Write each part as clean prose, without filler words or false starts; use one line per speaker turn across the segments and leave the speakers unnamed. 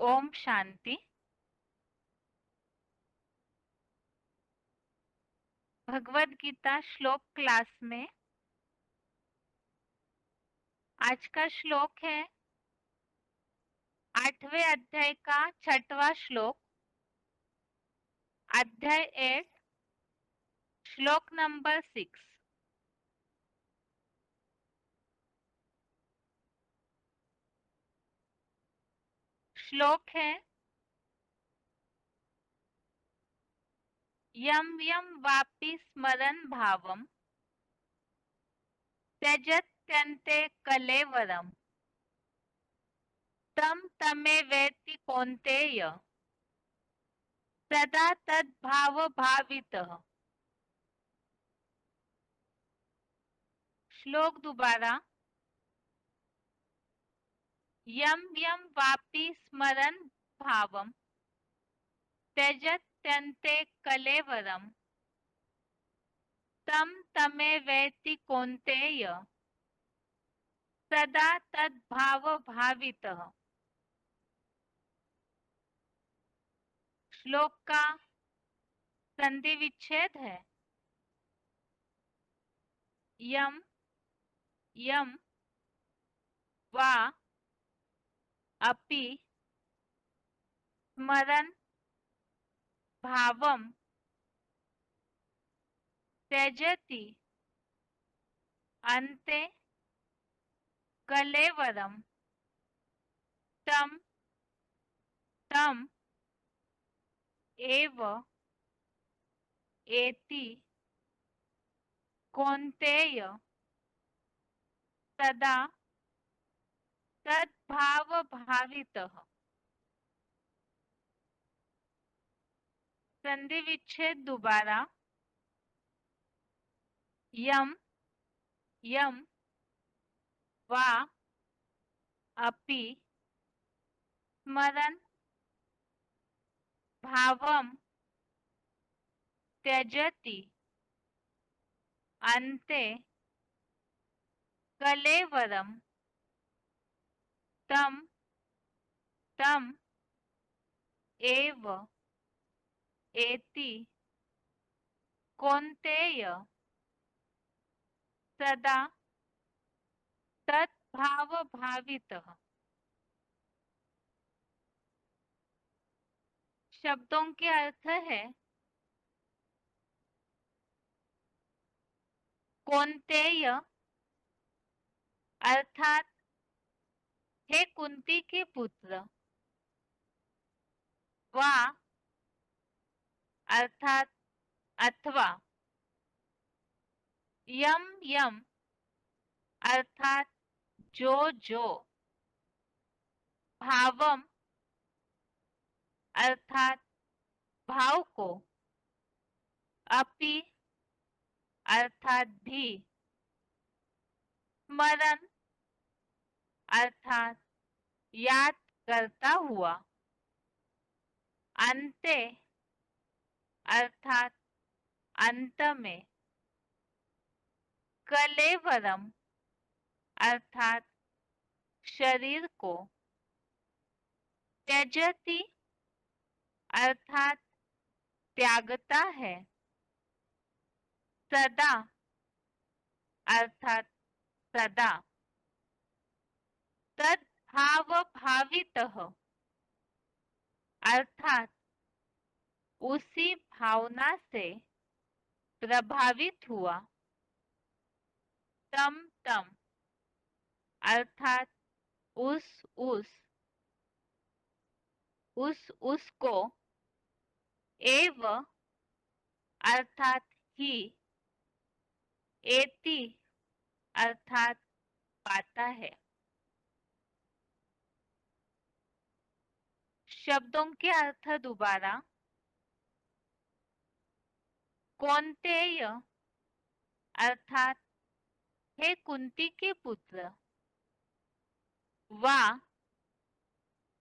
ओम शांति। भगवद गीता श्लोक क्लास में आज का श्लोक है 8वें अध्याय का 6वां श्लोक, अध्याय 8, श्लोक नंबर 6। श्लोक है यम यम वापि स्मरन् भावम त्यजत्यन्ते कलेवरम तम तमेवेति कौन्तेय सदा तद्भाव भावितः। श्लोक दोबारा। यम यम वापि स्मरन् भावम त्यजत्यन्ते कलेवरम तम तमेवेति कौन्तेय सदा तद्भाव भावितः। श्लोक का संधि विच्छेद है यम यम वा अपि स्मरन् भावम त्यजति अन्ते कलेवरम तम तम एव एति कौन्तेय सदा तद्भाव भावितः। संधि विच्छेद दोबारा। यम यम वा अपि स्मरन् भावम त्यजति अन्ते कलेवरम तम तम एव एति कौन्तेय सदा तद्भाव भावितः। शब्दों के अर्थ है कौन्तेय अर्थात हे कुंती के पुत्र, वा अर्थात अथवा, यम यम अर्थात जो जो, भावम अर्थात भाव को, अपि अर्थात भी, स्मरण अर्थात याद करता हुआ, अंते अर्थात अंत में, कलेवरम अर्थात शरीर को, त्यजति अर्थात त्यागता है, सदा अर्थात सदा, तद्भाव भावितः अर्थात उसी भावना से प्रभावित हुआ, तम तम अर्थात उसको, एव अर्थात ही, एति अर्थात पाता है। शब्दों के अर्थ दोबारा। कौन्तेय अर्थात हे कुंती के पुत्र, वा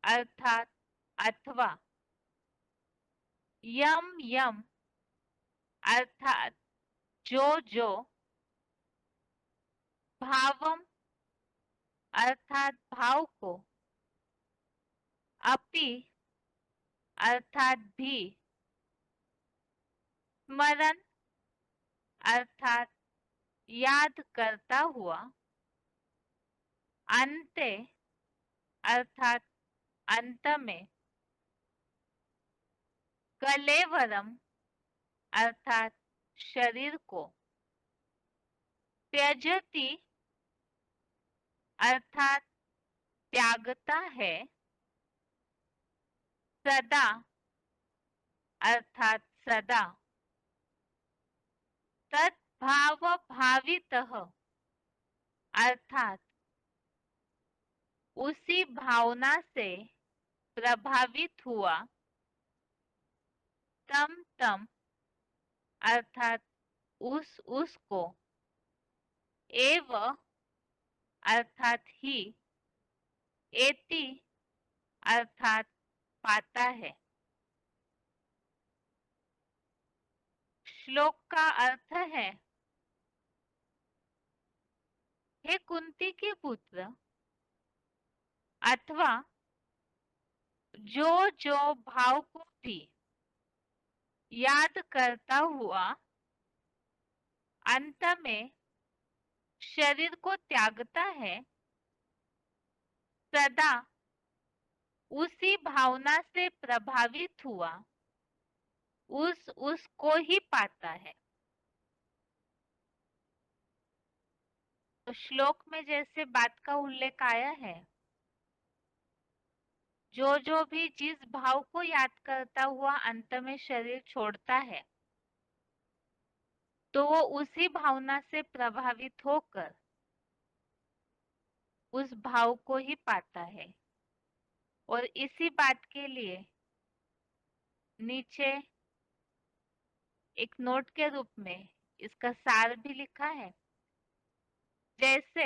अर्थात अथवा, यम यम अर्थात जो जो, भावम अर्थात भाव को, अपि अर्थात भी, स्मरण अर्थात याद करता हुआ, अन्ते अर्थात अंत में, कलेवरम अर्थात शरीर को, त्यजति अर्थात त्यागता है, सदा अर्थात सदा, तद्भाव भावितः अर्थात उसी भावना से प्रभावित हुआ, तम तम अर्थात उसको, एव अर्थात ही, एति अर्थात पाता है। श्लोक का अर्थ है, हे कुंती के पुत्र, अथवा जो जो भाव को भी याद करता हुआ अंत में शरीर को त्यागता है, सदा उसी भावना से प्रभावित हुआ उसको ही पाता है। तो श्लोक में जैसे बात का उल्लेख आया है, जो जो भी जिस भाव को याद करता हुआ अंत में शरीर छोड़ता है, तो वो उसी भावना से प्रभावित होकर उस भाव को ही पाता है। और इसी बात के लिए नीचे एक नोट के रूप में इसका सार भी लिखा है। जैसे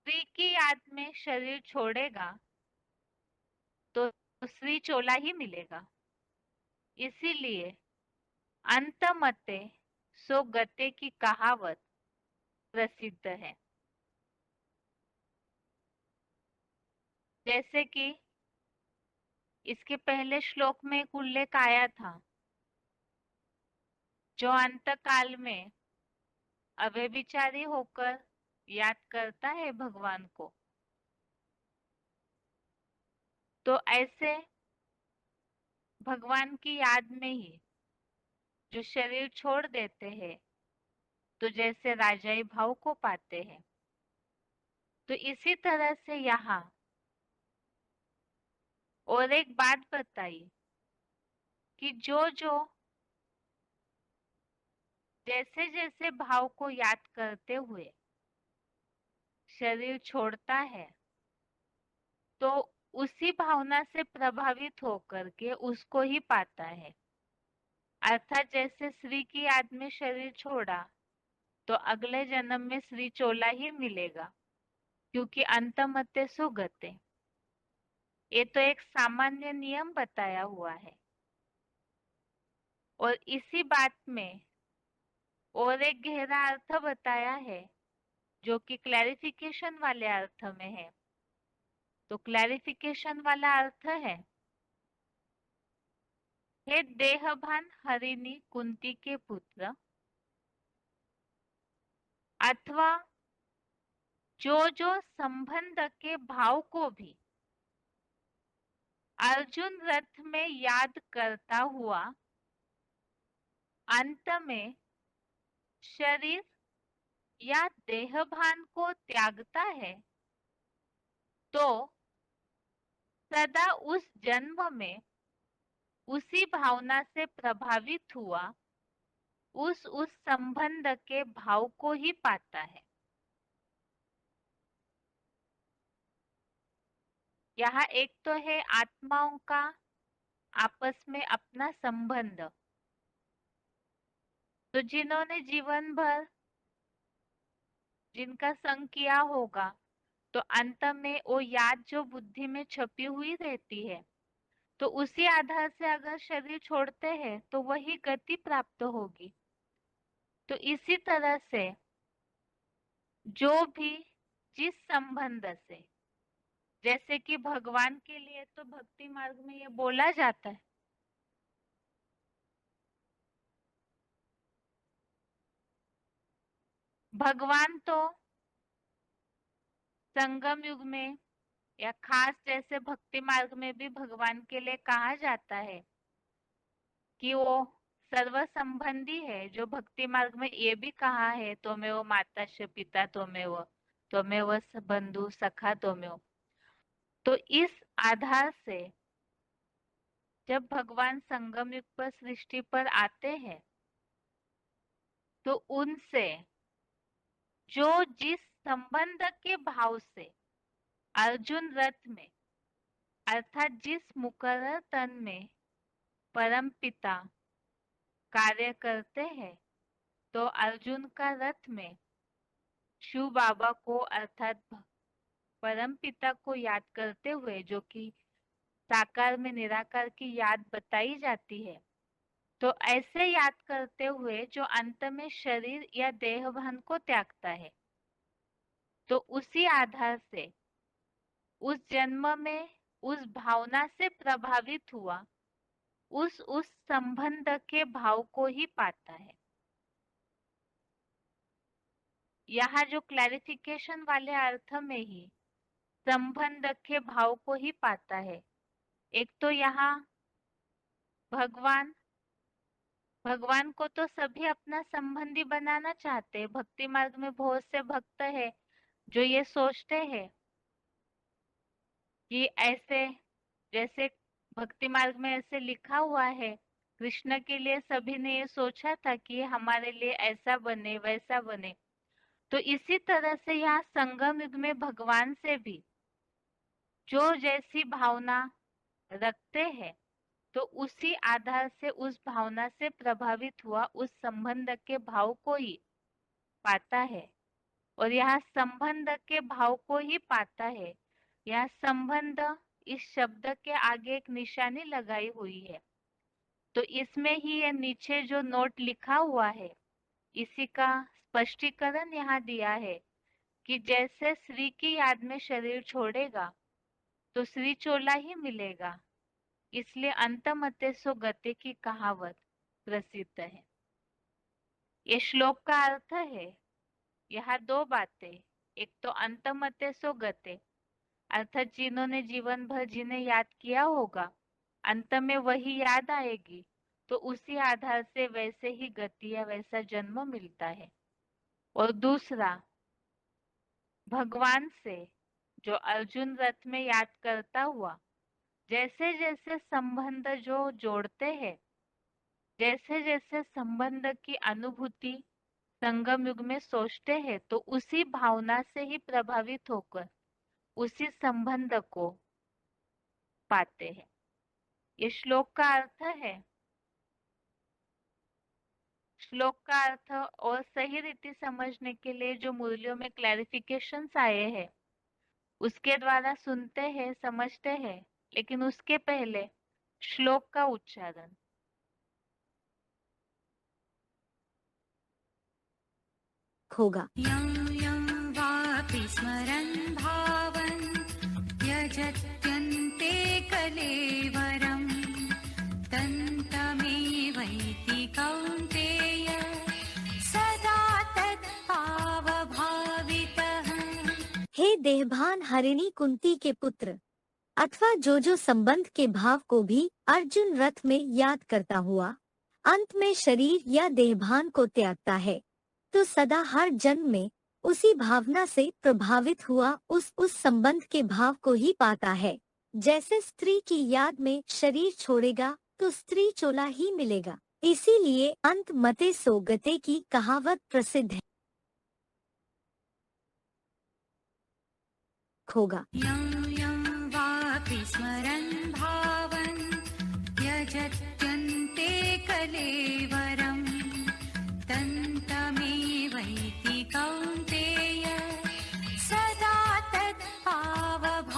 स्त्री की याद में शरीर छोड़ेगा तो श्री चोला ही मिलेगा, इसीलिए अंतमते सो गते की कहावत प्रसिद्ध है। जैसे कि इसके पहले श्लोक में एक उल्लेख आया था, जो अंत काल में अव्यभिचारी होकर याद करता है भगवान को, तो ऐसे भगवान की याद में ही जो शरीर छोड़ देते हैं, तो जैसे राजाई भाव को पाते हैं, तो इसी तरह से यहाँ और एक बात बताई कि जो जो जैसे जैसे भाव को याद करते हुए शरीर छोड़ता है, तो उसी भावना से प्रभावित होकर के उसको ही पाता है। अर्थात जैसे श्री की याद में शरीर छोड़ा तो अगले जन्म में श्री चोला ही मिलेगा, क्योंकि अंतमते सुगते, ये तो एक सामान्य नियम बताया हुआ है। और इसी बात में और एक गहरा अर्थ बताया है, जो कि क्लैरिफिकेशन वाले अर्थ में है। तो क्लैरिफिकेशन वाला अर्थ है, हे देहभान हरिणी कुंती के पुत्र, अथवा जो जो संबंध के भाव को भी अर्जुन रथ में याद करता हुआ अंत में शरीर या देहभान को त्यागता है, तो सदा उस जन्म में उसी भावना से प्रभावित हुआ उस संबंध के भाव को ही पाता है। यहाँ एक तो है आत्माओं का आपस में अपना संबंध, तो जिन्होंने जीवन भर जिनका संग किया होगा, तो अंत में वो याद जो बुद्धि में छपी हुई रहती है, तो उसी आधार से अगर शरीर छोड़ते हैं तो वही गति प्राप्त होगी। तो इसी तरह से जो भी जिस संबंध से जैसे कि भगवान के लिए तो भक्ति मार्ग में ये बोला जाता है। भगवान तो संगम युग में या खास जैसे भक्ति मार्ग में भी भगवान के लिए कहा जाता है कि वो सर्व संबंधी है। जो भक्ति मार्ग में ये भी कहा है, त्वमेव माता च पिता त्वमेव बंधु सखा त्वमेव। तो इस आधार से जब भगवान संगम युग पर सृष्टि पर आते हैं तो उनसे जो जिस संबंध के भाव से अर्जुन रथ में अर्थात जिस मुकर्रर तन में परम पिता कार्य करते हैं, तो अर्जुन का रथ में शिव बाबा को अर्थात परम पिता को याद करते हुए, जो कि साकार में निराकार की याद बताई जाती है, तो ऐसे याद करते हुए जो अंत में शरीर या देहभान को त्यागता है, तो उसी आधार से उस जन्म में उस भावना से प्रभावित हुआ उस संबंध के भाव को ही पाता है। यहाँ जो क्लैरिफिकेशन वाले अर्थ में ही संबंध के भाव को ही पाता है। एक तो यहाँ भगवान को तो सभी अपना संबंधी बनाना चाहते हैं। भक्ति मार्ग में बहुत से भक्त हैं जो ये सोचते हैं कि ऐसे, जैसे भक्ति मार्ग में ऐसे लिखा हुआ है, कृष्ण के लिए सभी ने ये सोचा था कि हमारे लिए ऐसा बने वैसा बने। तो इसी तरह से यहाँ संगम युग में भगवान से भी जो जैसी भावना रखते हैं, तो उसी आधार से उस भावना से प्रभावित हुआ उस संबंध के भाव को ही पाता है। और यहाँ संबंध के भाव को ही पाता है। यहाँ संबंध इस शब्द के आगे एक निशानी लगाई हुई है। तो इसमें ही ये नीचे जो नोट लिखा हुआ है, इसी का स्पष्टीकरण यहाँ दिया है कि जैसे श्री की याद में शरीर छोड़ेगा तो श्री चोला ही मिलेगा, इसलिए अंतमते सो गते की कहावत प्रसिद्ध है। ये श्लोक का अर्थ है, यहाँ दो बातें। एक तो अंतमते सो गते, अर्थात जिन्होंने जीवन भर जिन्हें याद किया होगा, अंत में वही याद आएगी, तो उसी आधार से वैसे ही गति या वैसा जन्म मिलता है। और दूसरा, भगवान से जो अर्जुन रथ में याद करता हुआ जैसे जैसे संबंध जो जोड़ते हैं, जैसे जैसे संबंध की अनुभूति संगम युग में सोचते हैं, तो उसी भावना से ही प्रभावित होकर उसी संबंध को पाते हैं। ये श्लोक का अर्थ है। श्लोक का अर्थ और सही रीति समझने के लिए जो मुरलियों में क्लैरिफिकेशंस आए हैं, उसके द्वारा सुनते हैं, समझते हैं, लेकिन उसके पहले श्लोक का उच्चारण।
होगा।
यं यं वापि स्मरन् भावन् यजत्यन्ते कलेवरं तन्तमेवैति कौन्तेय सदा तत्भावभावितः।
हे देहभान हरिणी कुंती के पुत्र, अथवा जो संबंध के भाव को भी अर्जुन रथ में याद करता हुआ अंत में शरीर या देहभान को त्यागता है, तो सदा हर जन्म में उसी भावना से प्रभावित हुआ उस संबंध के भाव को ही पाता है। जैसे स्त्री की याद में शरीर छोड़ेगा तो स्त्री चोला ही मिलेगा, इसीलिए अंत मते सो गते की कहावत प्रसिद्ध है। होगा।
यं यं वापि स्मरन् भावन् यजत्यन्ते कलेवरं तन्तमेवैति कौन्तेय सदा तत्भावभावितः।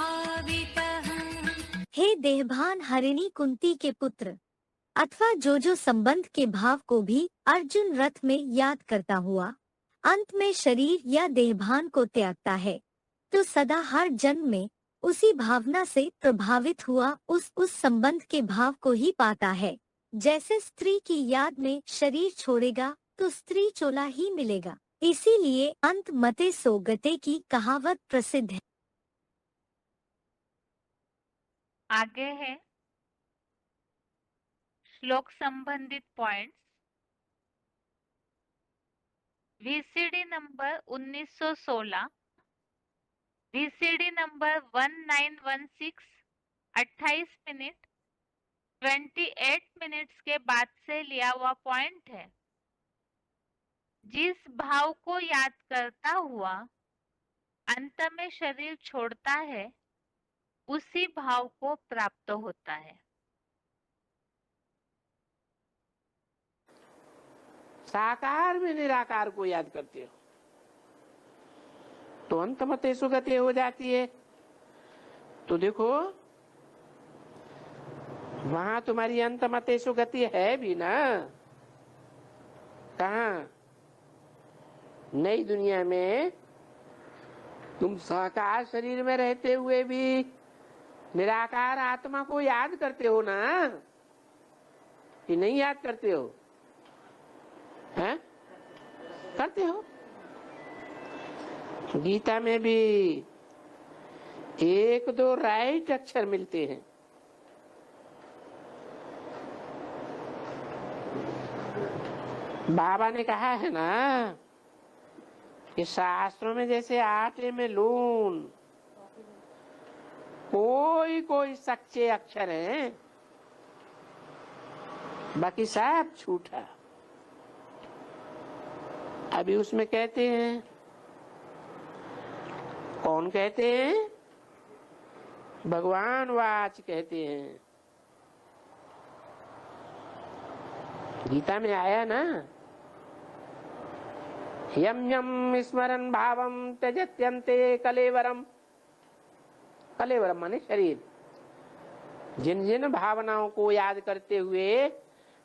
हे देहभान हरिणी कुंती के पुत्र, अथवा जो संबंध के भाव को भी अर्जुन रथ में याद करता हुआ अंत में शरीर या देहभान को त्यागता है, तो सदा हर जन्म में उसी भावना से प्रभावित हुआ उस संबंध के भाव को ही पाता है। जैसे स्त्री की याद में शरीर छोड़ेगा तो स्त्री चोला ही मिलेगा। इसीलिए अंत मते सो गते की कहावत प्रसिद्ध है।
आगे है श्लोक संबंधित points. VCD number 1916, VCD number 1916 28 minute 28 minutes के बाद से लिया हुआ पॉइंट है। जिस भाव को याद करता हुआ अंत में शरीर छोड़ता है उसी भाव को प्राप्त होता है।
साकार में निराकार को याद करते हो तो अंतमते सुगति हो जाती है। तो देखो वहां तुम्हारी अंतमते सुगति है भी ना। कहा? नई दुनिया में तुम साकार शरीर में रहते हुए भी निराकार आत्मा को याद करते हो ना, कि नहीं याद करते हो? हैं? करते हो। गीता में भी एक दो राइट अक्षर मिलते हैं। बाबा ने कहा है ना कि शास्त्रों में जैसे आटे में लून कोई कोई सच्चे अक्षर हैं, बाकी सब झूठा। अभी उसमें कहते हैं, कौन कहते हैं? भगवान वाच कहते हैं। गीता में आया ना, यम यम स्मरण भावम त्यजत्यन्ते कलेवरम। कलेवरम माने शरीर। जिन जिन भावनाओं को याद करते हुए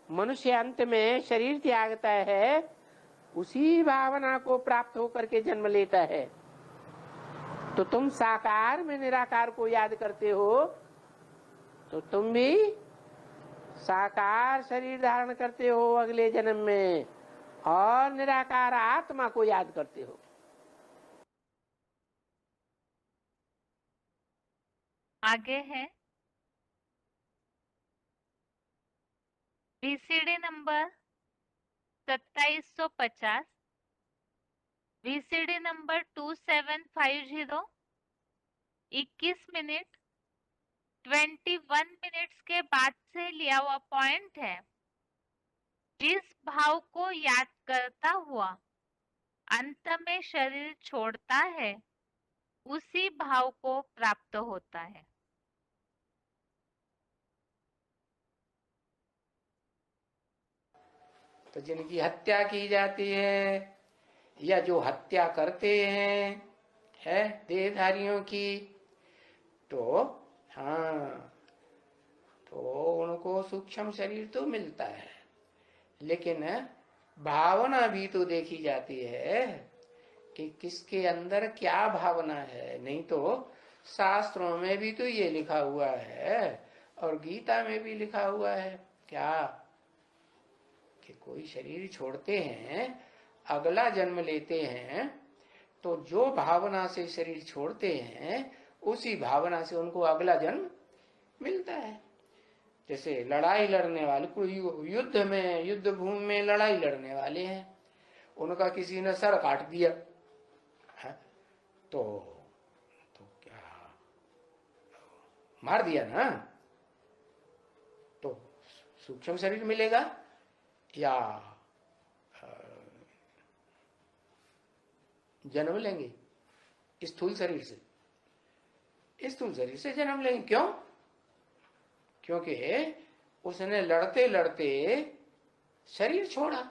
मनुष्य अंत में शरीर त्यागता है उसी भावना को प्राप्त होकर के जन्म लेता है। तो तुम साकार में निराकार को याद करते हो तो तुम भी साकार शरीर धारण करते हो अगले जन्म में और निराकार आत्मा को याद करते हो।
आगे है VCD number 2750, VCD number 2750 21 minute 21 minutes के बाद से लिया हुआ पॉइंट है। जिस भाव को याद करता हुआ अंत में शरीर छोड़ता है उसी भाव को प्राप्त होता है।
तो जिनकी हत्या की जाती है या जो हत्या करते हैं है देहधारियों की, तो हाँ, तो उनको सूक्ष्म शरीर तो मिलता है, लेकिन भावना भी तो देखी जाती है कि किसके अंदर क्या भावना है। नहीं तो शास्त्रों में भी तो ये लिखा हुआ है और गीता में भी लिखा हुआ है क्या, कि कोई शरीर छोड़ते हैं अगला जन्म लेते हैं तो जो भावना से शरीर छोड़ते हैं उसी भावना से उनको अगला जन्म मिलता है। जैसे लड़ाई लड़ने वाले, कोई युद्ध में, युद्ध भूमि में लड़ाई लड़ने वाले हैं, उनका किसी ने सर काट दिया है, तो क्या मार दिया ना, तो सूक्ष्म शरीर मिलेगा या जन्म लेंगे स्थूल शरीर से? स्थूल शरीर से जन्म लेंगे। क्यों? क्योंकि उसने लड़ते लड़ते शरीर छोड़ा।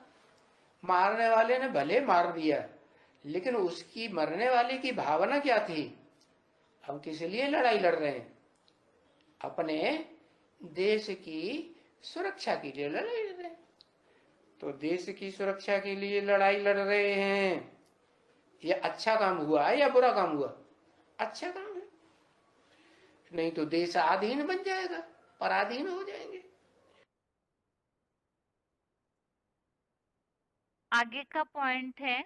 मारने वाले ने भले मार दिया, लेकिन उसकी मरने वाले की भावना क्या थी? हम किस लिए लड़ाई लड़ रहे हैं? अपने देश की सुरक्षा के लिए लड़ाई लड़ रहे हैं। तो देश की सुरक्षा के लिए लड़ाई लड़ रहे हैं, ये अच्छा काम हुआ या बुरा काम हुआ? अच्छा काम है। नहीं तो देश आधीन बन जाएगा, पराधीन हो जाएंगे।
आगे का पॉइंट है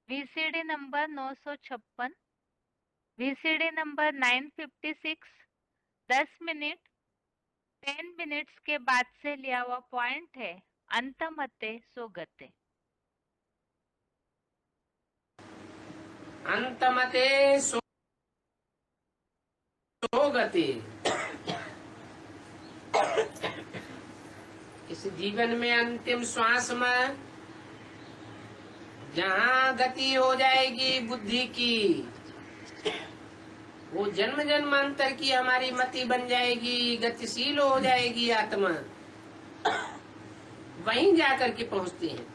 VCD number 956, VCD number 956, 10 minute 10 minutes के बाद से लिया हुआ पॉइंट है अंतमते सोगते।
अंतमते सोगते। इस जीवन में अंतिम श्वास में जहाँ गति हो जाएगी बुद्धि की, वो जन्म जन्मांतर की हमारी मति बन जाएगी, गतिशील हो जाएगी आत्मा, वहीं जाकर के पहुंचते हैं।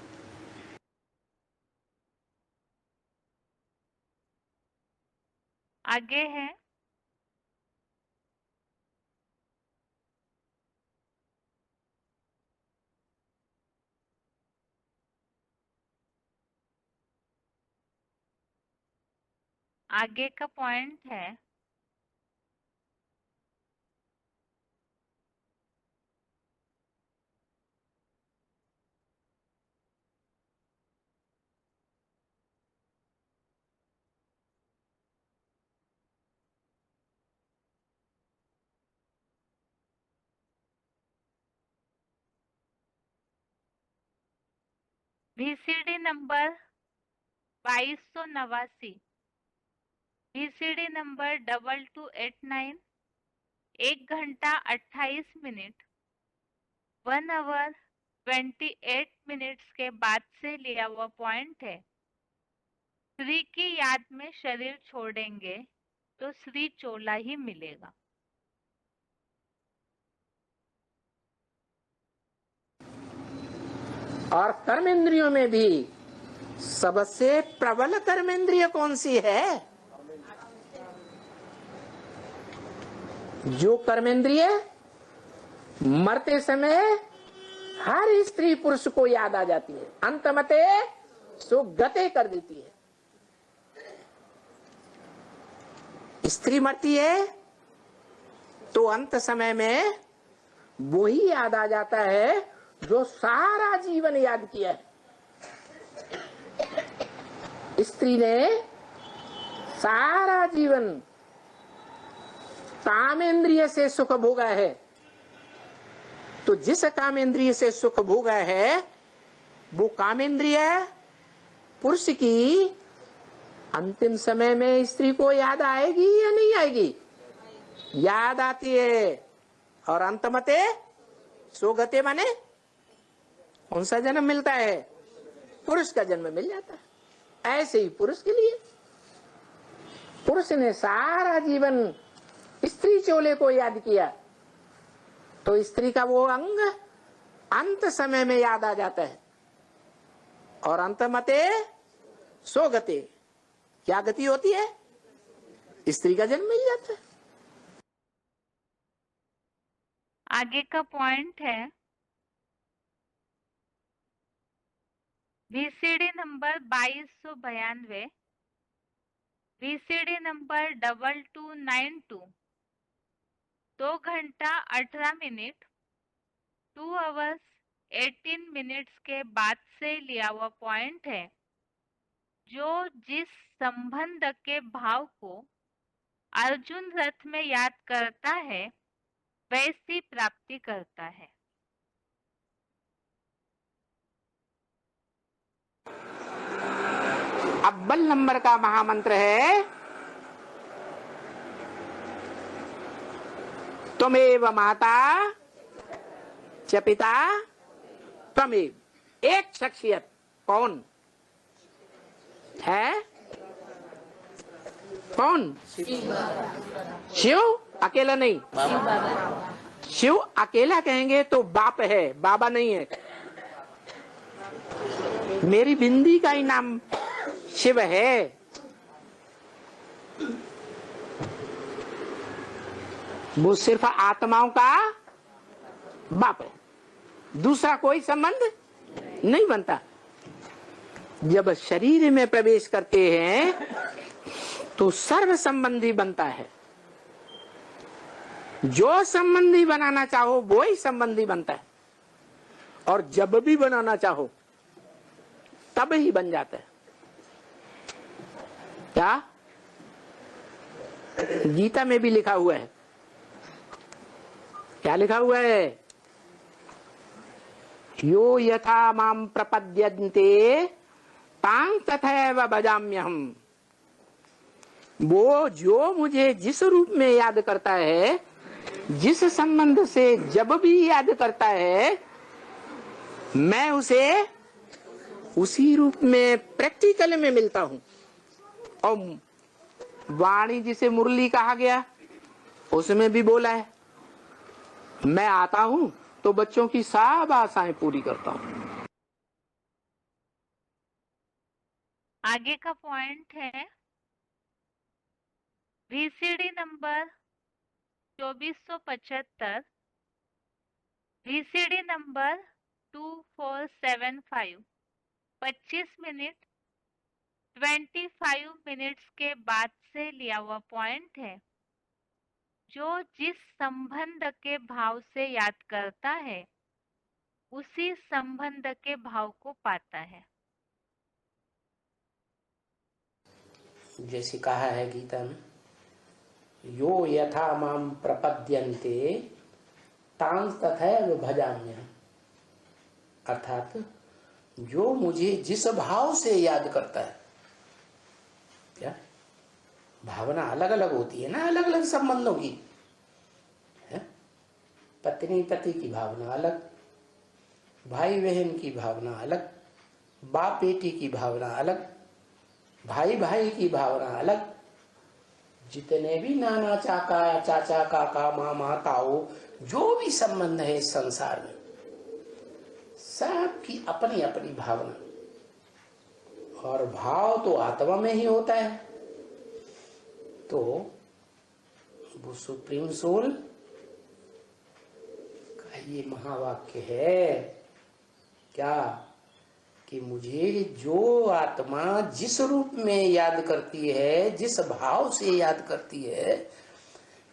आगे है आगे का पॉइंट है वीसीडी नंबर 2289, वीसीडी नंबर 2289, 1 घंटा 28 मिनट 1 आवर 28 मिनट्स के बाद से लिया हुआ पॉइंट है श्री की याद में शरीर छोड़ेंगे तो श्री चोला ही मिलेगा।
और कर्मेंद्रियों में भी सबसे प्रबल कर्मेंद्रिय कौन सी है? जो कर्मेंद्रिय मरते समय हर स्त्री पुरुष को याद आ जाती है, अंतमते सुगते कर देती है। स्त्री मरती है तो अंत समय में वो ही याद आ जाता है जो सारा जीवन याद किया है। स्त्री ने सारा जीवन कामेंद्रिय से सुख भोगा है, तो जिस कामेंद्रिय से सुख भोगा है वो कामेंद्रिय पुरुष की अंतिम समय में स्त्री को याद आएगी या नहीं आएगी? याद आती है। और अंतमते सोगते माने कौन सा जन्म मिलता है? पुरुष का जन्म मिल जाता है। ऐसे ही पुरुष के लिए पुरुष ने सारा जीवन स्त्री चोले को याद किया तो स्त्री का वो अंग अंत समय में याद आ जाता है। और अंतमते सोगते क्या गति होती है? स्त्री का जन्म मिल जाता है।
आगे का पॉइंट है वीसीडी नंबर 2292, वीसीडी नंबर 2292, 2 घंटा 18 मिनट 2 आवर्स 18 मिनट्स के बाद से लिया हुआ पॉइंट है जो जिस संबंध के भाव को अर्जुन रथ में याद करता है वैसी प्राप्ति करता है।
अव्वल नंबर का महामंत्र है त्वमेव माता च पिता त्वमेव। एक शख्सियत कौन है? कौन? शिव अकेला नहीं। शिव अकेला कहेंगे तो बाप है, बाबा नहीं है। मेरी बिंदी का ही नाम शिव है। वो सिर्फ आत्माओं का बाप है, दूसरा कोई संबंध नहीं बनता। जब शरीर में प्रवेश करते हैं तो सर्व संबंधी बनता है। जो संबंधी बनाना चाहो वो ही संबंधी बनता है, और जब भी बनाना चाहो तब ही बन जाता है। क्या गीता में भी लिखा हुआ है? क्या लिखा हुआ है? यो यथा माम प्रपद्यन्ते तां तथैव भजाम्यहम्। वो जो मुझे जिस रूप में याद करता है, जिस संबंध से जब भी याद करता है, मैं उसे उसी रूप में प्रैक्टिकल में मिलता हूं। और वाणी जिसे मुरली कहा गया, उसमें भी बोला है, मैं आता हूं तो बच्चों की सब आशाएं पूरी करता हूं।
आगे का पॉइंट है VCD number 2475, VCD number 2475, 25 minute 25 minutes के बाद से लिया हुआ पॉइंट है। जो जिस संबंध के भाव से याद करता है, उसी संबंध के भाव को पाता है।
जैसे कहा है गीता में, यो यथा माम प्रपद्यन्ते तां तथैव भजाम्यहम्। अर्थात जो मुझे जिस भाव से याद करता है, क्या भावना अलग अलग होती है ना, अलग अलग संबंधों की है। पत्नी पति की भावना अलग, भाई बहन की भावना अलग, बाप बेटी की भावना अलग, भाई भाई की भावना अलग, जितने भी नाना चाचा चाचा काका मामा ताऊ जो भी संबंध है इस संसार में, सबकी अपनी अपनी भावना। और भाव तो आत्मा में ही होता है। तो वो सुप्रीम सोल का ये महावाक्य है क्या, कि मुझे जो आत्मा जिस रूप में याद करती है, जिस भाव से याद करती है,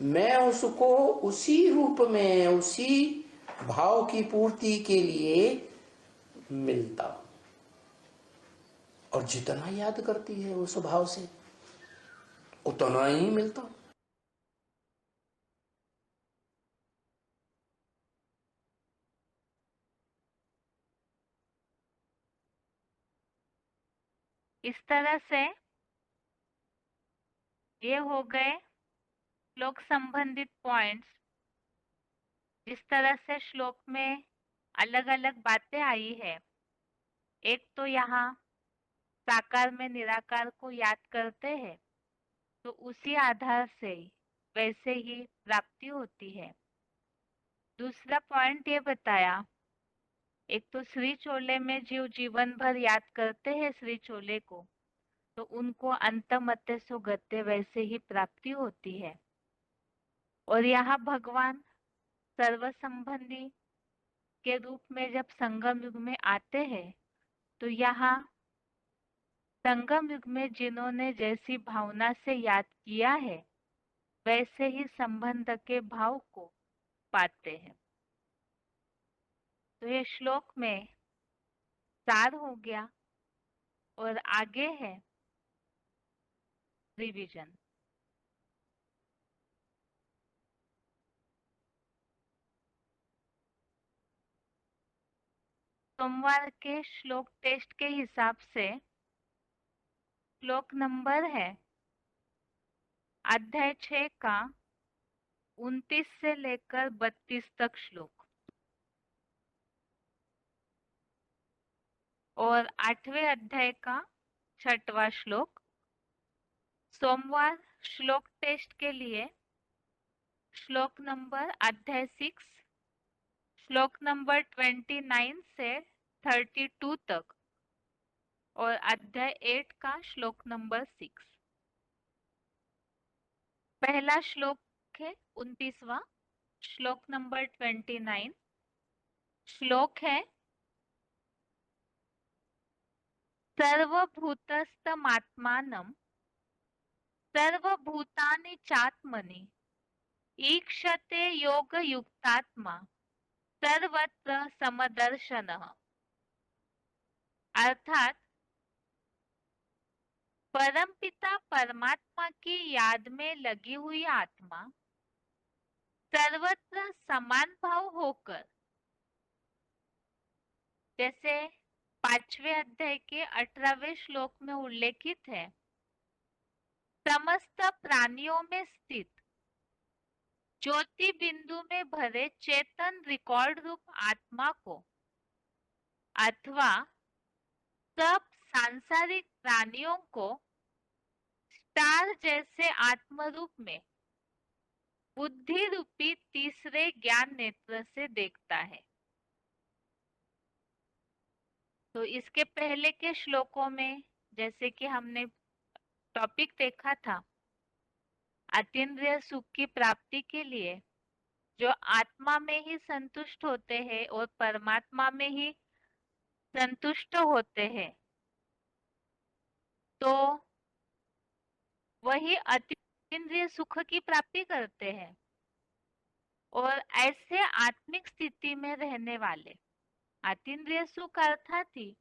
मैं उसको उसी रूप में, उसी भाव की पूर्ति के लिए मिलता हूं। और जितना याद करती है उस भाव से, उतना ही मिलता हूं।
इस तरह से ये हो गए श्लोक संबंधित पॉइंट्स। जिस तरह से श्लोक में अलग अलग बातें आई है, एक तो यहाँ साकार में निराकार को याद करते हैं तो उसी आधार से वैसे ही प्राप्ति होती है। दूसरा पॉइंट ये बताया, एक तो श्री चोले में जीव जीवन भर याद करते हैं श्री चोले को, तो उनको अंतमत्य सुगत्य वैसे ही प्राप्ति होती है। और यहाँ भगवान सर्व संबंधी के रूप में जब संगम युग में आते हैं, तो यहाँ संगम युग में जिन्होंने जैसी भावना से याद किया है, वैसे ही संबंध के भाव को पाते हैं। तो ये श्लोक में सार हो गया और आगे है रिवीजन। सोमवार के श्लोक टेस्ट के हिसाब से श्लोक नंबर है अध्याय 6 का 29 से लेकर 32 तक श्लोक, और 8वें अध्याय का 6वां श्लोक। सोमवार श्लोक टेस्ट के लिए श्लोक नंबर अध्याय 6 श्लोक नंबर 29 से 32 तक, और अध्याय 8 का श्लोक नंबर 6। पहला श्लोक है 29वां, श्लोक नंबर 29। श्लोक है सर्वभूतस्थमात्मानं सर्वभूतानि चात्मनि ईक्षते योगयुक्तात्मा सर्वत्र समदर्शनः। अर्थात परमपिता परमात्मा की याद में लगी हुई आत्मा सर्वत्र समान भाव होकर, जैसे 5वें अध्याय के 18वें श्लोक में उल्लेखित है, समस्त प्राणियों में स्थित ज्योति बिंदु में भरे चेतन रिकॉर्ड रूप आत्मा को अथवा सब सांसारिक प्राणियों को स्टार जैसे आत्मरूप में बुद्धि रूपी तीसरे ज्ञान नेत्र से देखता है। तो इसके पहले के श्लोकों में जैसे कि हमने टॉपिक देखा था, अतीन्द्रिय सुख की प्राप्ति के लिए जो आत्मा में ही संतुष्ट होते हैं और परमात्मा में ही संतुष्ट होते हैं, तो वही अतीन्द्रिय सुख की प्राप्ति करते हैं। और ऐसे आत्मिक स्थिति में रहने वाले, अतीन्द्रिय सुख अर्थात ही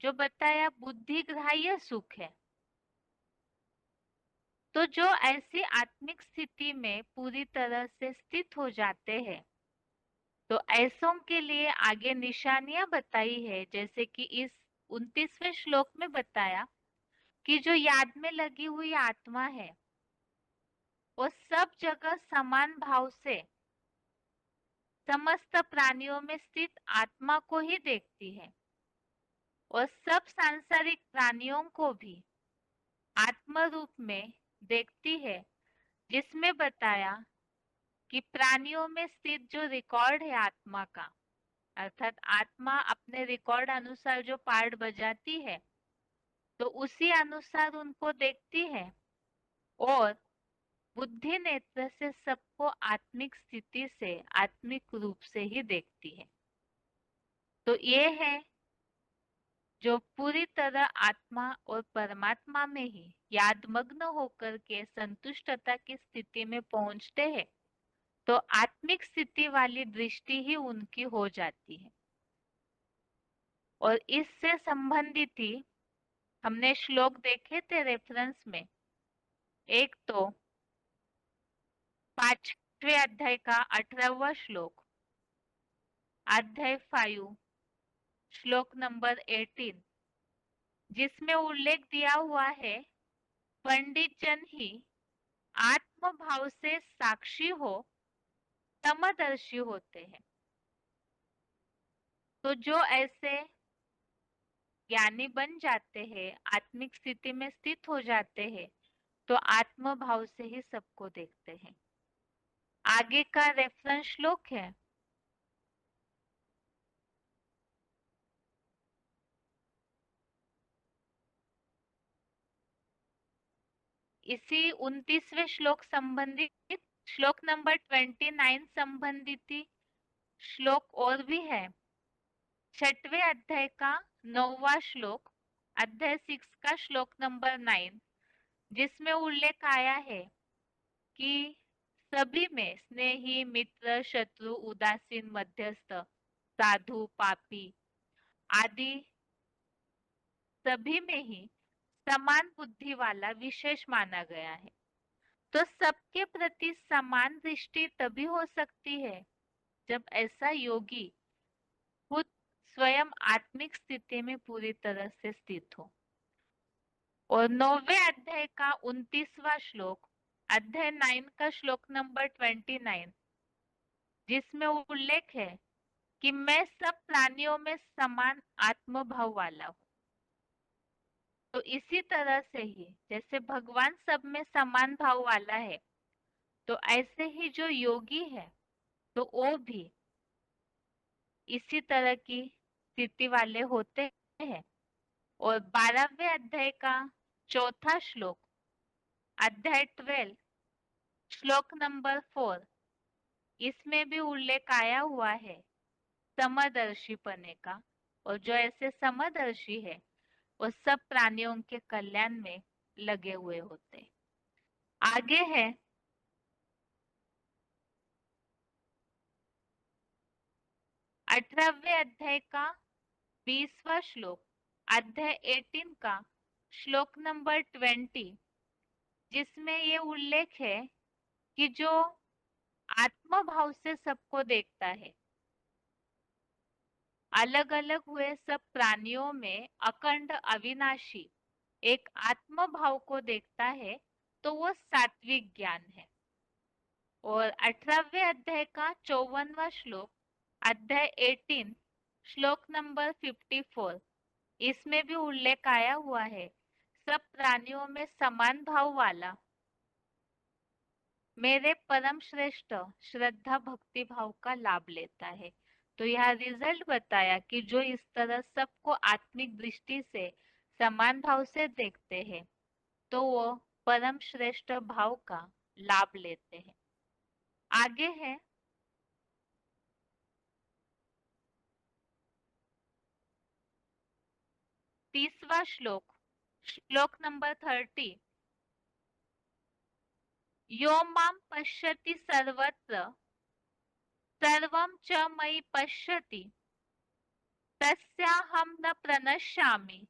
जो बताया बुद्धि ग्राह्य सुख है, तो जो ऐसी आत्मिक स्थिति में पूरी तरह से स्थित हो जाते हैं, तो ऐसों के लिए आगे निशानियां बताई है, जैसे कि इस 29वें श्लोक में बताया कि जो याद में लगी हुई आत्मा है वो सब जगह समान भाव से समस्त प्राणियों में स्थित आत्मा को ही देखती है और सब सांसारिक प्राणियों को भी आत्म रूप में देखती है, जिसमें बताया कि प्राणियों में स्थित जो रिकॉर्ड है आत्मा का, अर्थात आत्मा अपने रिकॉर्ड अनुसार जो पार्ट बजाती है तो उसी अनुसार उनको देखती है और बुद्धि नेत्र से सबको आत्मिक स्थिति से, आत्मिक रूप से ही देखती है। तो ये है जो पूरी तरह आत्मा और परमात्मा में ही यादमग्न होकर के संतुष्टता की स्थिति में पहुंचते हैं, तो आत्मिक स्थिति वाली दृष्टि ही उनकी हो जाती है। और इससे संबंधित ही हमने श्लोक देखे थे रेफरेंस में, एक तो 5वें अध्याय का 18वां श्लोक, अध्याय 5 श्लोक नंबर 18, जिसमें उल्लेख दिया हुआ है, पंडित जन ही आत्म भाव से साक्षी हो समदर्शी होते हैं। तो जो ऐसे ज्ञानी बन जाते हैं, आत्मिक स्थिति में स्थित हो जाते हैं, तो आत्म भाव से ही सबको देखते हैं। आगे का रेफरेंस श्लोक है इसी 29वें श्लोक संबंधित, श्लोक नंबर 29 संबंधित श्लोक और भी है। 6वें अध्याय का 9वां श्लोक, अध्याय 6 का श्लोक नंबर 9, जिसमें उल्लेख आया है कि सभी में स्नेही, मित्र, शत्रु, उदासीन, मध्यस्थ, साधु, पापी आदि सभी में ही समान बुद्धि वाला विशेष माना गया है। तो सबके प्रति समान दृष्टि तभी हो सकती है जब ऐसा योगी खुद स्वयं आत्मिक स्थिति में पूरी तरह से स्थित हो। और 9वें अध्याय का 29वां श्लोक, अध्याय 9 का श्लोक नंबर 29, जिसमें उल्लेख है कि मैं सब प्राणियों में समान आत्मभाव वाला हूँ। तो इसी तरह से ही जैसे भगवान सब में समान भाव वाला है, तो ऐसे ही जो योगी है तो वो भी इसी तरह की स्थिति वाले होते हैं। और 12वें अध्याय का 4था श्लोक, अध्याय 12 श्लोक नंबर 4, इसमें भी उल्लेख आया हुआ है समदर्शी पने का। और जो ऐसे समदर्शी है वो सब प्राणियों के कल्याण में लगे हुए होते हैं। आगे है 18वें अध्याय का 20वां श्लोक, अध्याय 18 का श्लोक नंबर 20, जिसमें ये उल्लेख है कि जो आत्म भाव से सबको देखता है, अलग अलग हुए सब प्राणियों में अखंड अविनाशी एक आत्म भाव को देखता है, तो वो सात्विक ज्ञान है। और 18वें अध्याय का 54वां श्लोक, अध्याय 18 श्लोक नंबर 54, इसमें भी उल्लेख आया हुआ है, सब प्राणियों में समान भाव वाला मेरे परम श्रेष्ठ श्रद्धा भक्ति भाव का लाभ लेता है। तो यह रिजल्ट बताया कि जो इस तरह सबको आत्मिक दृष्टि से समान भाव से देखते हैं, तो वो परम श्रेष्ठ भाव का लाभ लेते हैं। आगे है 30वां श्लोक, श्लोक नंबर 30, यो मां पश्यति सर्वत्र सर्वं च मयि पश्यति तस्याहं न प्रणश्यामि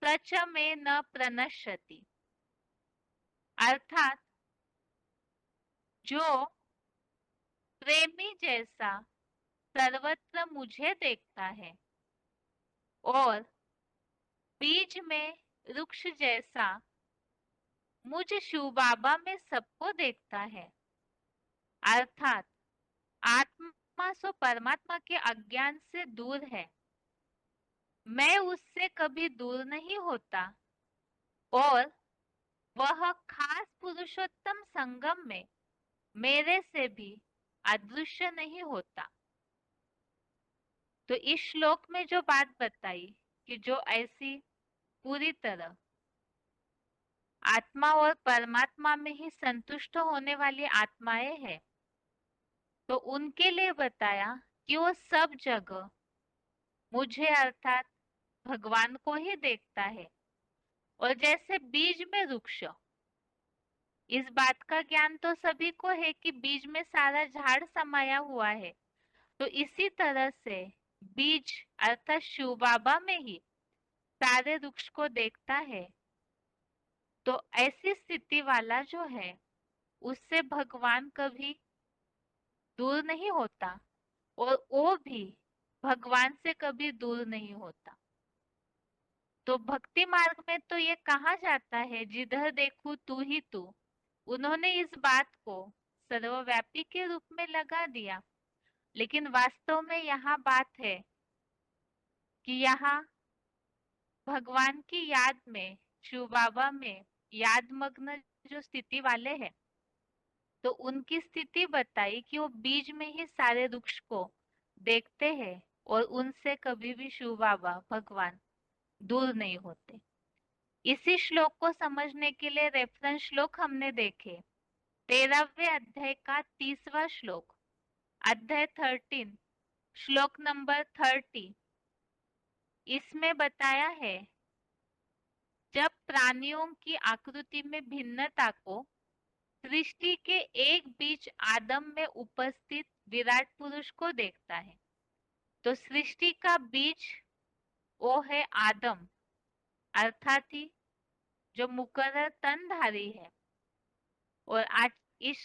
स च मे न प्रणश्यति। अर्थात जो प्रेमी जैसा सर्वत्र मुझे देखता है और बीज में वृक्ष जैसा मुझ शिव बाबा में सबको देखता है, अर्थात आत्मा सो परमात्मा के अज्ञान से दूर है, मैं उससे कभी दूर नहीं होता और वह खास पुरुषोत्तम संगम में मेरे से भी अदृश्य नहीं होता। तो इस श्लोक में जो बात बताई कि जो ऐसी पूरी तरह आत्मा और परमात्मा में ही संतुष्ट होने वाली आत्माएं हैं, तो उनके लिए बताया कि वो सब जगह मुझे अर्थात भगवान को ही देखता है। और जैसे बीज में वृक्ष, इस बात का ज्ञान तो सभी को है कि बीज में सारा झाड़ समाया हुआ है, तो इसी तरह से बीज अर्थात शिव बाबा में ही सारे वृक्ष को देखता है। तो ऐसी स्थिति वाला जो है उससे भगवान कभी दूर नहीं होता और वो भी भगवान से कभी दूर नहीं होता। तो भक्ति मार्ग में तो ये कहा जाता है, जिधर देखूं तू ही तू। उन्होंने इस बात को सर्वव्यापी के रूप में लगा दिया, लेकिन वास्तव में यहाँ बात है कि यहाँ भगवान की याद में, शिव बाबा में याद मग्न जो स्थिति वाले हैं, तो उनकी स्थिति बताई कि वो बीज में ही सारे वृक्ष को देखते हैं और उनसे कभी भी शिव बाबा भगवान दूर नहीं होते। इसी श्लोक को समझने के लिए रेफरेंस श्लोक हमने देखे। 13वें अध्याय का 30वां श्लोक, अध्याय 13 श्लोक नंबर 30, इसमें बताया है जब प्राणियों की आकृति में भिन्नता को सृष्टि के एक बीज आदम में उपस्थित विराट पुरुष को देखता है, तो सृष्टि का बीज वो है आदम, अर्थात ही जो मुकर्रर तनधारी है। और आज इस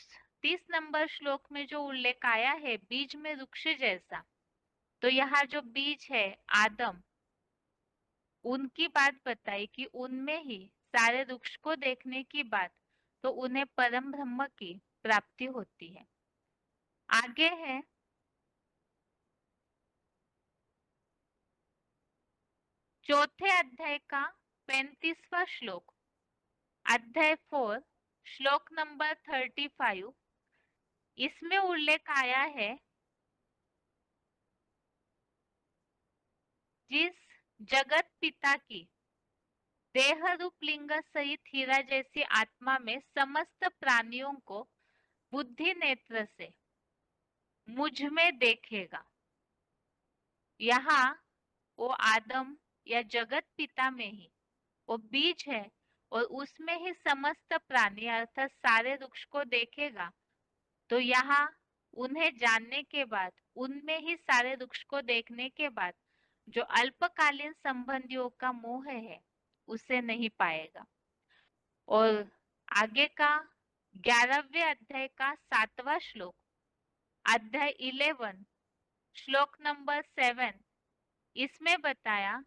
30 नंबर श्लोक में जो उल्लेख आया है बीज में वृक्ष जैसा, तो यहाँ जो बीज है आदम, उनकी बात बताई कि उनमें ही सारे वृक्ष को देखने की बात, तो उन्हें परम ब्रह्म की प्राप्ति होती है। आगे है 4थे अध्याय का 35वां श्लोक, अध्याय 4 श्लोक नंबर 35, इसमें उल्लेख आया है जिस जगत पिता की देह रूप लिंग सहित हीरा जैसी आत्मा में समस्त प्राणियों को बुद्धि नेत्र से मुझ में देखेगा। यहाँ वो आदम या जगत पिता में ही वो बीज है और उसमें ही समस्त प्राणी अर्थात सारे वृक्ष को देखेगा, तो यहाँ उन्हें जानने के बाद, उनमें ही सारे वृक्ष को देखने के बाद जो अल्पकालीन संबंधियों का मोह है उसे नहीं पाएगा। और आगे का 11वें अध्याय का 7वां श्लोक, अध्याय 11 श्लोक नंबर 7, इसमें बताया,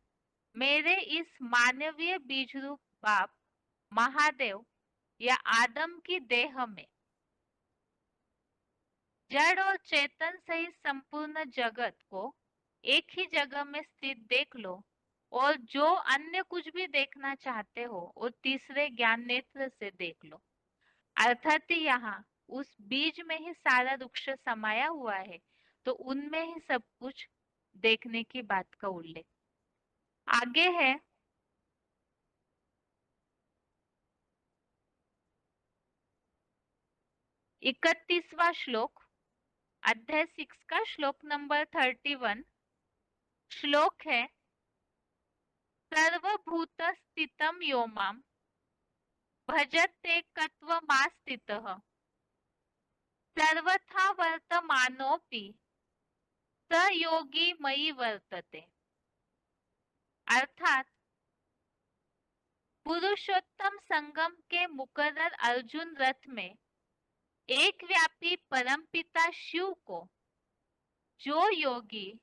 मेरे इस मानवीय बीज रूप बाप महादेव या आदम की देह में जड़ और चेतन सहित संपूर्ण जगत को एक ही जगह में स्थित देख लो, और जो अन्य कुछ भी देखना चाहते हो वो तीसरे ज्ञान नेत्र से देख लो। अर्थात यहाँ उस बीज में ही सारा वृक्ष समाया हुआ है, तो उनमें ही सब कुछ देखने की बात का उल्लेख। आगे है 31वां श्लोक, अध्याय 6 का श्लोक नंबर 31। श्लोक है, सर्वभूत स्थितम यो माम भजत्येकत्वमास्थितः सर्वथा वर्तमानोऽपि स योगी मयि वर्तते। अर्थात पुरुषोत्तम संगम के मुकर्रर अर्जुन रथ में एक व्यापी परमपिता शिव को जो योगी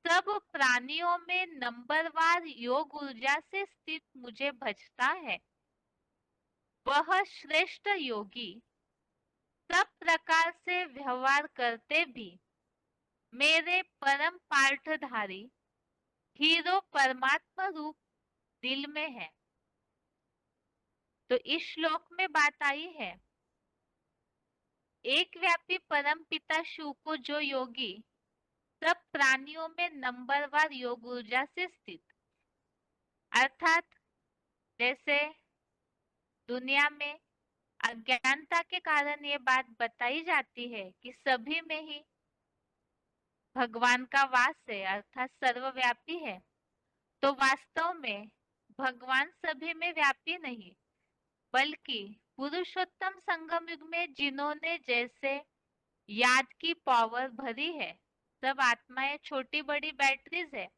सब प्राणियों में नंबरवार योग ऊर्जा से स्थित मुझे भजता है, वह श्रेष्ठ योगी सब प्रकार से व्यवहार करते भी मेरे परम पार्थधारी हीरो परमात्मा रूप दिल में है। तो इस श्लोक में बात आई है, एक व्यापी परम पिता शिव को जो योगी सब प्राणियों में नंबरवार योग ऊर्जा से स्थित, अर्थात जैसे दुनिया में अज्ञानता के कारण ये बात बताई जाती है कि सभी में ही भगवान का वास है, अर्थात सर्वव्यापी है, तो वास्तव में भगवान सभी में व्यापी नहीं, बल्कि पुरुषोत्तम संगम युग में जिन्होंने जैसे याद की पावर भरी है, सब आत्माएं छोटी बड़ी बैटरीज है,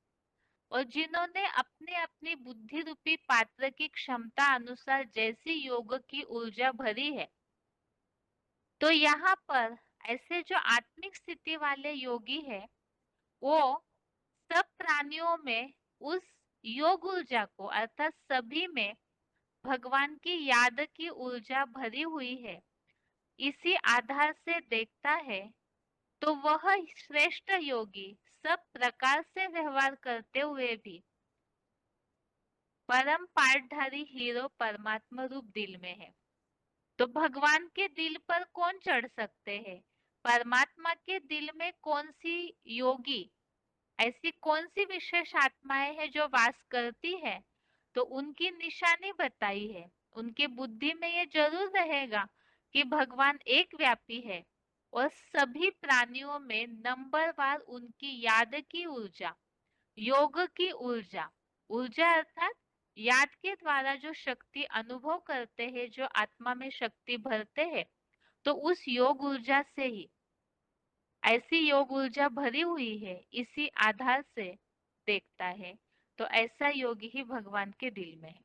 और जिन्होंने अपने अपनी बुद्धि रूपी पात्र की क्षमता अनुसार जैसी योग की ऊर्जा भरी है, तो यहाँ पर ऐसे जो आत्मिक स्थिति वाले योगी है, वो सब प्राणियों में उस योग ऊर्जा को, अर्थात सभी में भगवान की याद की ऊर्जा भरी हुई है, इसी आधार से देखता है, तो वह श्रेष्ठ योगी सब प्रकार से व्यवहार करते हुए भी परम पाठधारी हीरो परमात्मा रूप दिल में है। तो भगवान के दिल पर कौन चढ़ सकते हैं? परमात्मा के दिल में कौन सी योगी, ऐसी कौन सी विशेष आत्माएं हैं जो वास करती है? तो उनकी निशानी बताई है। उनके बुद्धि में ये जरूर रहेगा कि भगवान एक व्यापी है और सभी प्राणियों में नंबरवार उनकी याद की ऊर्जा, योग की ऊर्जा, ऊर्जा अर्थात याद के द्वारा जो शक्ति अनुभव करते हैं, जो आत्मा में शक्ति भरते हैं, तो उस योग ऊर्जा से ही ऐसी योग ऊर्जा भरी हुई है, इसी आधार से देखता है, तो ऐसा योगी ही भगवान के दिल में है।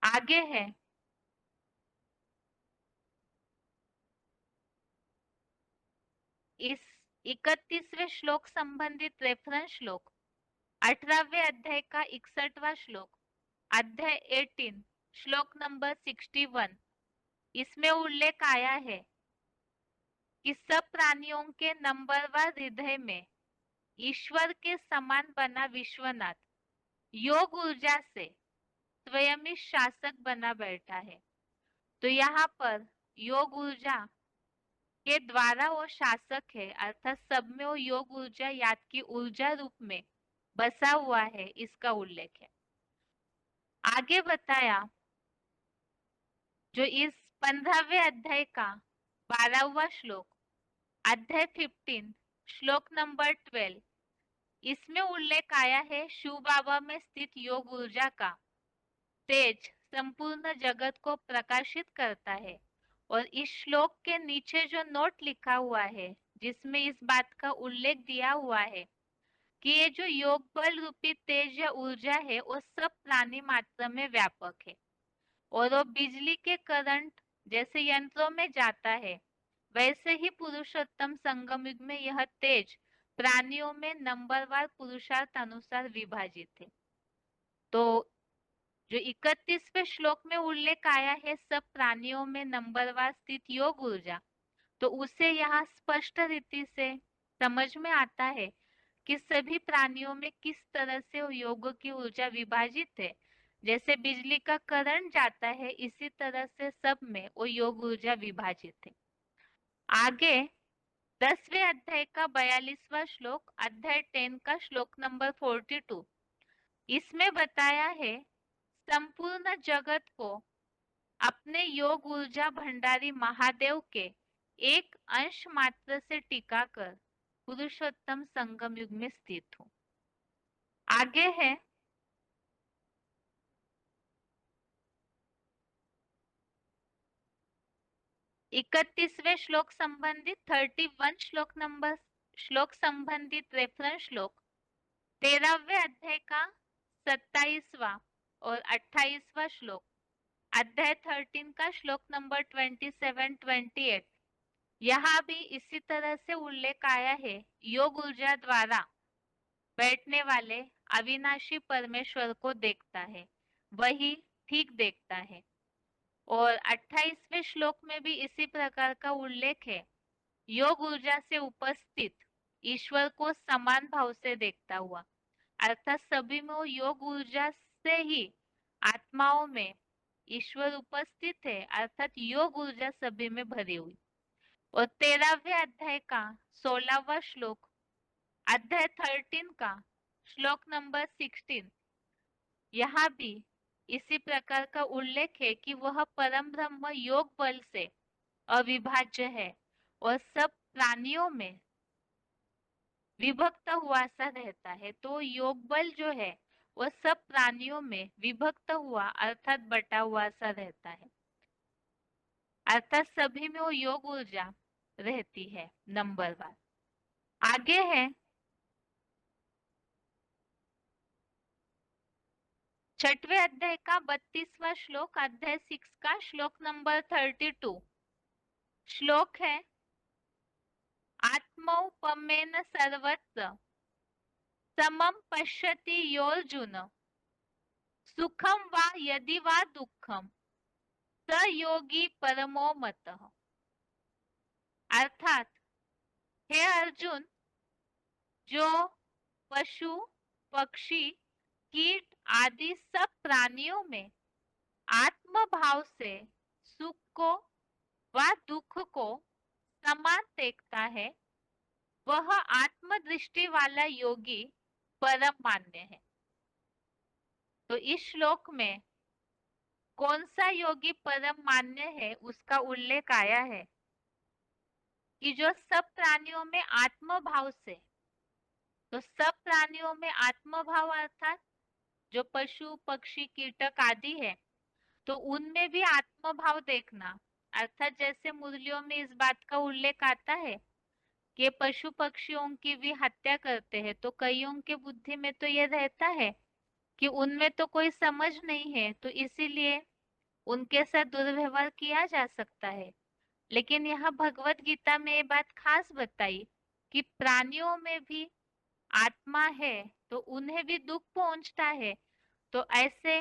आगे है इस 31वें श्लोक संबंधित रेफरेंस श्लोक, 18वें अध्याय का 61वां श्लोक, अध्याय 18 श्लोक नंबर 61। इसमें उल्लेख आया है कि सब प्राणियों के नंबरवार हृदय में ईश्वर के समान बना विश्वनाथ योग ऊर्जा से स्वयं ही शासक बना बैठा है। तो यहाँ पर योग ऊर्जा के द्वारा वो शासक है, अर्थात सब में वो योग ऊर्जा याद की ऊर्जा रूप में बसा हुआ है, इसका उल्लेख है। आगे बताया जो इस 15वें अध्याय का 12वां श्लोक, अध्याय 15 श्लोक नंबर 12, इसमें उल्लेख आया है शिव बाबा में स्थित योग ऊर्जा का तेज संपूर्ण जगत को प्रकाशित करता है। और इस श्लोक के नीचे जो नोट लिखा हुआ है जिसमें इस बात का उल्लेख दिया हुआ है कि ये जो योग बल रूपी तेज या ऊर्जा है वो सब प्राणी मात्र में व्यापक है और वो बिजली के करंट जैसे यंत्रों में जाता है, वैसे ही पुरुषोत्तम संगम युग में यह तेज प्राणियों में नंबरवार पुरुषार्थ अनुसार विभाजित है। तो जो 31वें श्लोक में उल्लेख आया है सब प्राणियों में नंबरवार स्थित योग ऊर्जा, तो उसे यहाँ स्पष्ट रीति से समझ में आता है कि सभी प्राणियों में किस तरह से वो योग की ऊर्जा विभाजित है। जैसे बिजली का करंट जाता है इसी तरह से सब में वो योग ऊर्जा विभाजित है। आगे 10वें अध्याय का 42वां श्लोक, अध्याय 10 का श्लोक नंबर 42, इसमें बताया है संपूर्ण जगत को अपने योग ऊर्जा भंडारी महादेव के एक अंश मात्र से टिका कर पुरुषोत्तम संगम युग में स्थित हूँ। आगे है 31वें श्लोक संबंधित 31 श्लोक संबंधित रेफरेंस श्लोक 13वें अध्याय का 27वां और 28वां श्लोक, अध्याय 13 का श्लोक नंबर 27-28, यहाँ भी इसी तरह से उल्लेख आया है योग ऊर्जा द्वारा बैठने वाले अविनाशी परमेश्वर को देखता है, वही ठीक देखता है। और 28वें श्लोक में भी इसी प्रकार का उल्लेख है, योग ऊर्जा से उपस्थित ईश्वर को समान भाव से देखता हुआ, अर्थात सभी में वो योग ऊर्जा से ही आत्माओं में ईश्वर उपस्थित है, अर्थात योग ऊर्जा सभी में भरी हुई। और 13वें अध्याय का 16वां श्लोक, अध्याय 13 का श्लोक नंबर 16, यहाँ भी इसी प्रकार का उल्लेख है कि वह परम ब्रह्म योग बल से अविभाज्य है और सब प्राणियों में विभक्त हुआ सा रहता है। तो योग बल जो है वह सब प्राणियों में विभक्त हुआ अर्थात बटा हुआ सा रहता है, अर्थात सभी में वो योग ऊर्जा रहती है नंबरवार। आगे है 6वें अध्याय का 32वां श्लोक, अध्याय 6 का श्लोक नंबर 32, श्लोक है आत्मौपमेन सर्वत्र समम पश्यति योऽर्जुन सुखम वा यदि वा दुखम स योगी परमो मतः। अर्थात हे अर्जुन, जो पशु पक्षी कीट आदि सब प्राणियों में आत्म भाव से सुख को व दुख को समान देखता है, वह आत्म दृष्टि वाला योगी परम मान्य है। तो इस श्लोक में कौन सा योगी परम मान्य है उसका उल्लेख आया है कि जो सब प्राणियों में आत्म भाव से, तो सब प्राणियों में आत्म भाव अर्थात जो पशु पक्षी कीटक आदि है तो उनमें भी आत्म भाव देखना, अर्थात जैसे मुरलियों में इस बात का उल्लेख आता है कि पशु पक्षियों की भी हत्या करते हैं, तो कईयों के बुद्धि में तो ये रहता है कि उनमें तो कोई समझ नहीं है तो इसीलिए उनके साथ दुर्व्यवहार किया जा सकता है। लेकिन यहाँ भगवत गीता में ये बात खास बताई कि प्राणियों में भी आत्मा है तो उन्हें भी दुख पहुंचता है, तो ऐसे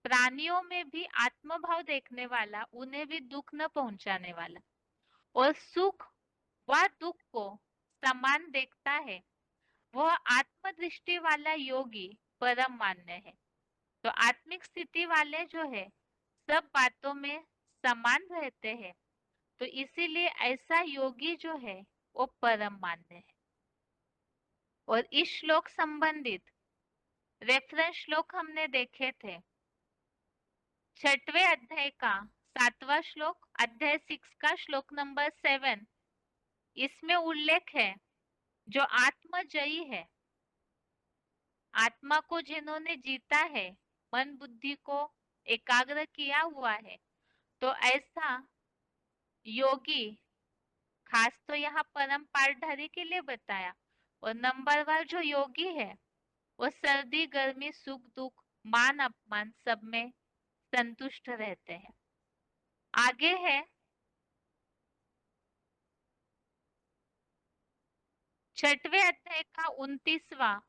प्राणियों में भी आत्मभाव देखने वाला उन्हें भी दुख न पहुंचाने वाला और सुख व दुख को समान देखता है, वह आत्मदृष्टि वाला योगी परम मान्य है। तो आत्मिक स्थिति वाले जो है सब बातों में समान रहते हैं, तो इसीलिए ऐसा योगी जो है वो परम मान्य है। और इस श्लोक संबंधित रेफरेंस श्लोक हमने देखे थे 6वें अध्याय का 7वां श्लोक, अध्याय 6 का श्लोक नंबर 7, इसमें उल्लेख है जो आत्मजयी है, आत्मा को जिन्होंने जीता है, मन बुद्धि को एकाग्र किया हुआ है। तो ऐसा योगी, खास तो यहाँ परम पाठधारी के लिए बताया, और नंबरवार जो योगी है वो सर्दी गर्मी सुख दुख मान अपमान सब में संतुष्ट रहते हैं। आगे है 6वें अध्याय का 29वां,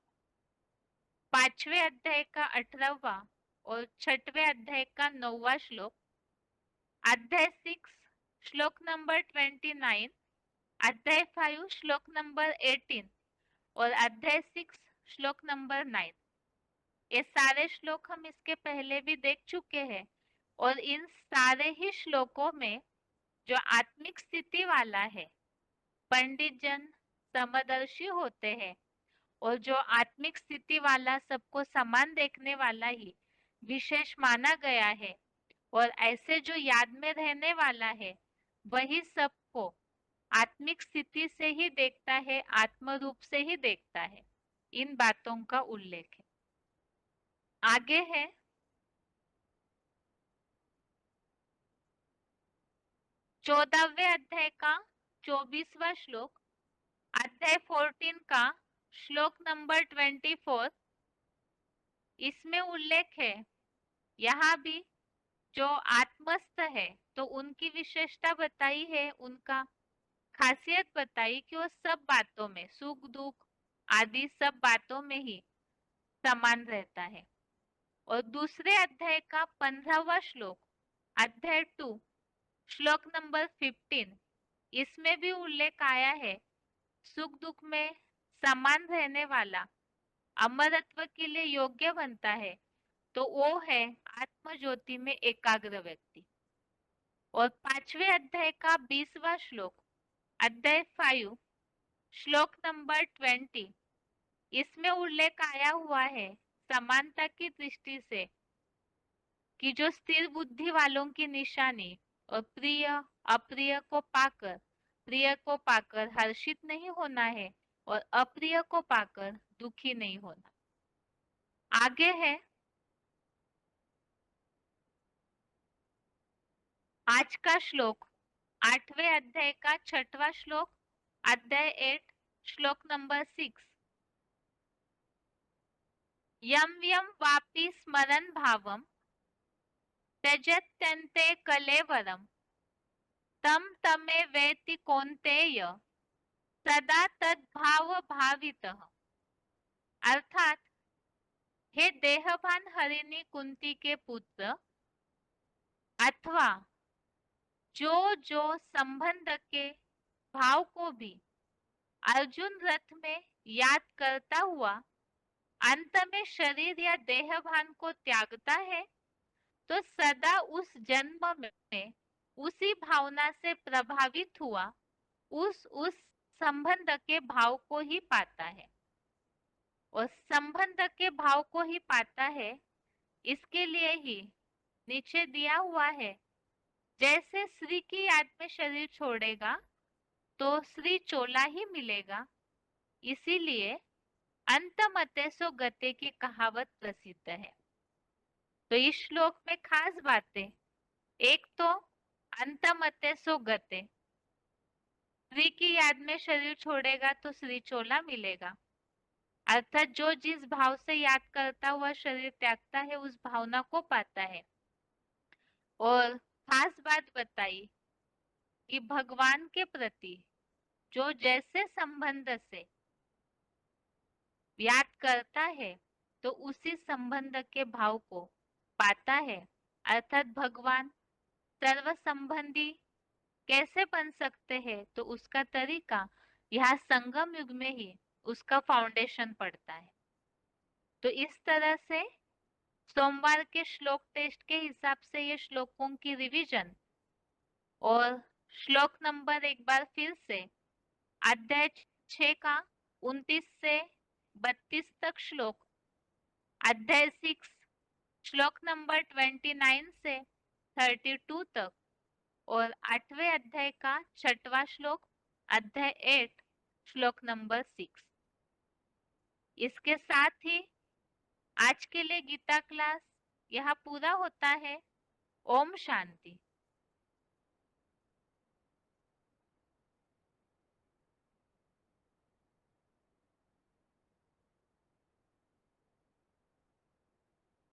5वें अध्याय का 18वां और 6वें अध्याय का 9वां श्लोक। अध्याय 6 श्लोक नंबर 29, अध्याय 5 श्लोक नंबर 18 और अध्याय 6 श्लोक नंबर 9। ये सारे श्लोक हम इसके पहले भी देख चुके हैं, और इन सारे ही श्लोकों में जो आत्मिक स्थिति वाला है, पंडित जन समदर्शी होते हैं, और जो आत्मिक स्थिति वाला सबको समान देखने वाला ही विशेष माना गया है, और ऐसे जो याद में रहने वाला है वही सबको आत्मिक स्थिति से ही देखता है, आत्म रूप से ही देखता है। इन बातों का उल्लेख है। आगे है 14वें अध्याय का 24वां श्लोक, अध्याय 14 का श्लोक नंबर 24। इसमें उल्लेख है, यहाँ भी जो आत्मस्थ है तो उनकी विशेषता बताई है, उनका खासियत बताई कि वो सब बातों में सुख दुख आदि सब बातों में ही समान रहता है। और दूसरे अध्याय का 15वां श्लोक, अध्याय 2 श्लोक नंबर 15, इसमें भी उल्लेख आया है सुख दुख में समान रहने वाला अमरत्व के लिए योग्य बनता है तो वो है आत्म ज्योति में एकाग्र व्यक्ति। और 5वें अध्याय का 20वां श्लोक, अध्याय 5 श्लोक नंबर 20, इसमें उल्लेख आया हुआ है समानता की दृष्टि से कि जो स्थिर बुद्धि वालों की निशानी और प्रिय को पाकर हर्षित नहीं होना है और अप्रिय को पाकर दुखी नहीं होना। आगे है आज का श्लोक, 8वें अध्याय का 6वां श्लोक, अध्याय 8 श्लोक नंबर 6। यम यम वापि स्मरन् भावम त्यजत्यन्ते कलेवरम तम तमे वेति कौन्तेय सदा तद्भाव भावितः। अर्थात हे देहभान हरिणी कुंती के पुत्र, अथवा जो जो संबंध के भाव को भी अर्जुन रथ में याद करता हुआ अंत में शरीर या देहभान को त्यागता है, तो सदा उस जन्म में उसी भावना से प्रभावित हुआ उस संबंध के भाव को ही पाता है। और संबंध के भाव को ही पाता है, इसके लिए ही नीचे दिया हुआ है, जैसे श्री की याद में शरीर छोड़ेगा तो श्री चोला ही मिलेगा, इसीलिए अंतमते सो गते की कहावत प्रसिद्ध है। तो इस श्लोक में खास बातें, एक तो अंतमते सो गते, श्री की याद में शरीर छोड़ेगा तो श्री चोला मिलेगा, अर्थात जो जिस भाव से याद करता हुआ शरीर त्यागता है उस भावना को पाता है। और खास बात बताई कि भगवान के प्रति जो जैसे संबंध से याद करता है तो उसी संबंध के भाव को पाता है, अर्थात भगवान सर्व संबंधी कैसे बन सकते हैं, तो उसका तरीका यहाँ संगम युग में ही उसका फाउंडेशन पड़ता है। तो इस तरह से सोमवार के श्लोक टेस्ट के हिसाब से ये श्लोकों की रिवीजन, और श्लोक नंबर एक बार फिर से, अध्याय 6 का 29 से 32 तक श्लोक, अध्याय 6 श्लोक नंबर 29 से 32 तक, और 8वें अध्याय का 6वां श्लोक, अध्याय 8 श्लोक नंबर 6। इसके साथ ही आज के लिए गीता क्लास यहाँ पूरा होता है ओम शांति।